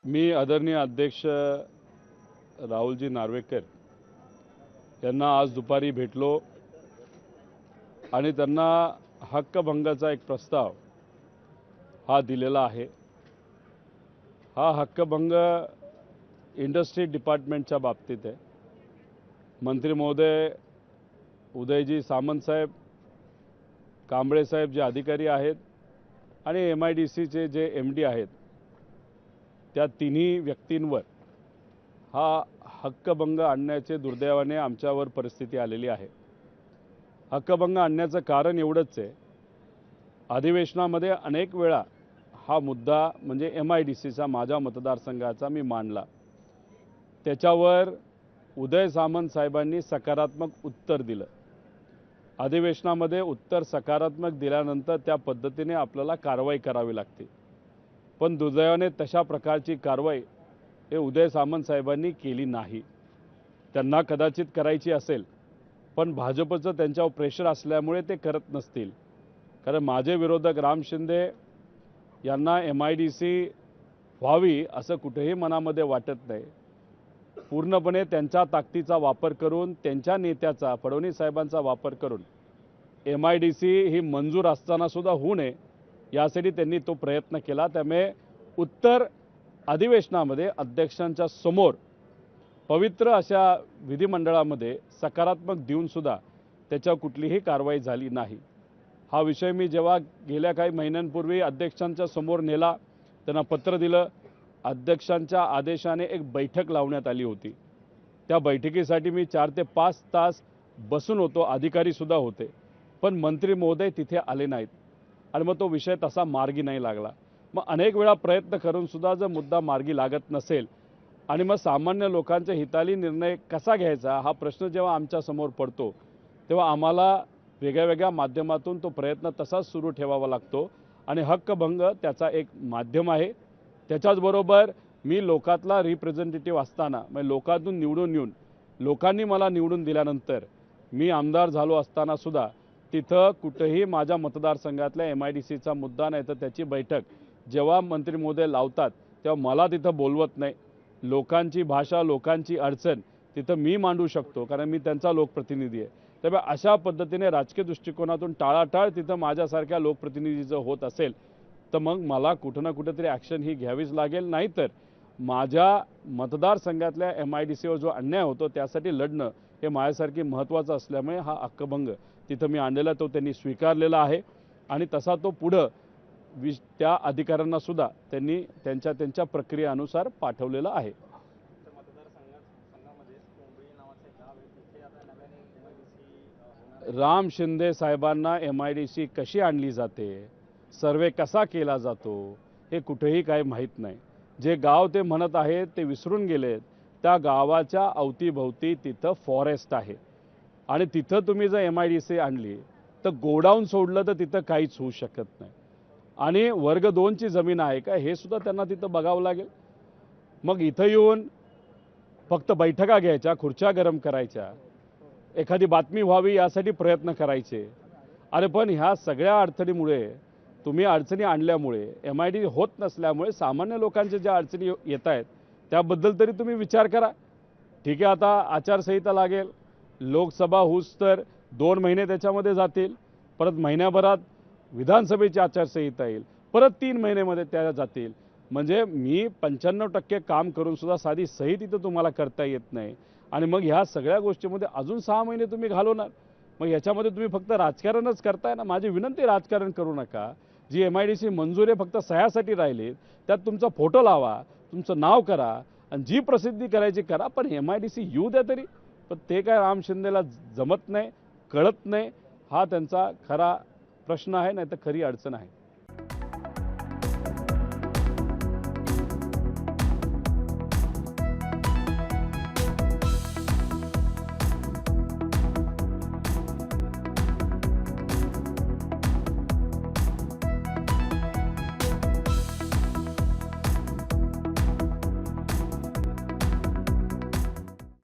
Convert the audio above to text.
मी आदरणीय अध्यक्ष राहुलजी नार्वेकर यांना आज दुपारी भेटलो आणि त्यांना हक्कभंगाचा एक प्रस्ताव हा दिलेला आहे। हा हक्कभंग इंडस्ट्री डिपार्टमेंटच्या बाबतीत आहे। मंत्री महोदय उदयजी सामंत साहेब, कांबळे साहेब जे अधिकारी आहेत आणि MIDCचे जे MD आहेत, त्या तिन्ही व्यक्तींवर हा हक्कभंग आणण्याचे दुर्दैवाने आमच्यावर परिस्थिती आलेली आहे। हक्कभंग आणण्याचं कारण एवढंच आहे, अधिवेशनामध्ये अनेक वेळा हा मुद्दा म्हणजे MIDCचा माझ्या मतदारसंघाचा मी मांडला। त्याच्यावर उदय सामंत साहेबांनी सकारात्मक उत्तर दिलं। अधिवेशनामध्ये उत्तर सकारात्मक दिल्यानंतर त्या पद्धतीने आपल्याला कारवाई करावी लागते, पण दुर्दैवाने तशा प्रकारची कारवाई हे उदय सामंत साहेबांनी केली नाही। त्यांना कदाचित करायची असेल, पण भाजपचं त्यांच्यावर प्रेशर असल्यामुळे ते करत नसतील। कारण माझे विरोधक राम शिंदे यांना MIDC व्हावी असं कुठेही मनामध्ये वाटत नाही। पूर्णपणे त्यांच्या ताकदीचा वापर करून, त्यांच्या नेत्याचा फडणवीस साहेबांचा वापर करून MIDC ही मंजूर असताना सुद्धा होऊ नये यासाठी त्यांनी तो प्रयत्न केला। त्यामुळे उत्तर अधिवेशनामध्ये अध्यक्षांच्या समोर पवित्र अशा विधिमंडळामध्ये सकारात्मक देऊन सुद्धा त्याच्यावर कुठलीही कारवाई झाली नाही। हा विषय मी जेव्हा गेल्या काही महिन्यांपूर्वी अध्यक्षांच्या समोर नेला, त्यांना पत्र दिलं, अध्यक्षांच्या आदेशाने एक बैठक लावण्यात आली होती। त्या बैठकीसाठी मी 4 ते 5 तास बसून होतो, अधिकारी सुद्धा होते, पण मंत्री महोदय तिथे आले नाहीत आणि मग तो विषय तसा मार्गी नाही लागला। मग अनेक वेळा प्रयत्न करून सुद्धा जर मुद्दा मार्गी लागत नसेल आणि मग सामान्य लोकांच्या हिताली निर्णय कसा घ्यायचा हा प्रश्न जेव्हा आमच्या समोर पडतो, तेव्हा आम्हाला वेगळ्या माध्यमातून तो प्रयत्न तसाच सुरू ठेवावा लागतो आणि हक्कभंग त्याचा एक माध्यम आहे। त्याच्याचबरोबर मी लोकातला रिप्रेझेंटेटिव्ह असताना, म्हणजे लोकातून निवडून येऊन लोकांनी मला निवडून दिल्यानंतर मी आमदार झालो असताना सुद्धा तिथं कुठेही माझ्या मतदारसंघातल्या MIDCचा मुद्दा नाही तर त्याची बैठक जेव्हा मंत्री महोदय लावतात तेव्हा मला तिथं बोलवत नाही। लोकांची भाषा, लोकांची अडचण तिथं मी मांडू शकतो, कारण मी त्यांचा लोकप्रतिनिधी आहे। त्यामुळे अशा पद्धतीने राजकीय दृष्टिकोनातून टाळाटाळ तिथं माझ्यासारख्या लोकप्रतिनिधीचं होत असेल तर मग मला कुठं ना कुठेतरी ॲक्शन ही घ्यावीच लागेल। नाहीतर माझ्या मतदारसंघातल्या MIDCवर जो अन्याय होतो त्यासाठी लढणं हे माझ्यासाठी महत्त्वाचं असल्यामुळे हा हक्कभंग तिथं मी आणलेला तो त्यांनी स्वीकारलेला आहे आणि तसा तो पुढं त्या अधिकाऱ्यांना सुद्धा त्यांनी त्यांच्या प्रक्रियेनुसार पाठवलेला आहे। राम शिंदे साहेबांना MIDC कशी आणली जाते, सर्वे कसा केला जातो हे कुठेही काही माहीत नाही। जे गाव ते म्हणत आहेत ते विसरून गेलेत। त्या गावाच्या अवतीभोवती तिथं फॉरेस्ट आहे आणि तिथं तुम्ही जर MIDC आणली तर गोडाऊन सोडलं तर तिथं काहीच होऊ शकत नाही आणि वर्ग 2 ची जमीन आहे का हे सुद्धा त्यांना तिथं बघावं लागेल। मग इथं येऊन फक्त बैठका घ्यायच्या, खुर्च्या गरम करायच्या, एखादी बातमी व्हावी यासाठी प्रयत्न करायचे। अरे पण ह्या सगळ्या अडचणीमुळे, तुम्ही अडचणी आणल्यामुळे, MIDC होत नसल्यामुळे सामान्य लोकांच्या ज्या अडचणी येत आहेत त्याबद्दल तरी तुम्ही विचार करा। ठीक आहे, आता आचारसंहिता लागेल, लोकसभा होऊस तर 2 महिने त्याच्यामध्ये जातील, परत महिन्याभरात विधानसभेची आचारसंहिता येईल, परत 3 महिन्यामध्ये त्या जातील। म्हणजे मी 95% काम करून सुद्धा साधी सही तिथं तुम्हाला करता येत नाही आणि मग ह्या सगळ्या गोष्टीमध्ये अजून 6 महिने तुम्ही घालवणार। मग याच्यामध्ये तुम्ही फक्त राजकारणच करताय ना। माझी विनंती, राजकारण करू नका। जी MIDC मंजूर आहे फक्त सह्यासाठी राहिली, त्यात तुमचा फोटो लावा, तुमचं नाव करा आणि जी प्रसिद्धी करायची करा, पण MIDC येऊ द्या तरी। पण ते काय राम शिंदेला जमत नाही, कळत नाही, हा त्यांचा खरा प्रश्न आहे, नाही तर खरी अडचण आहे।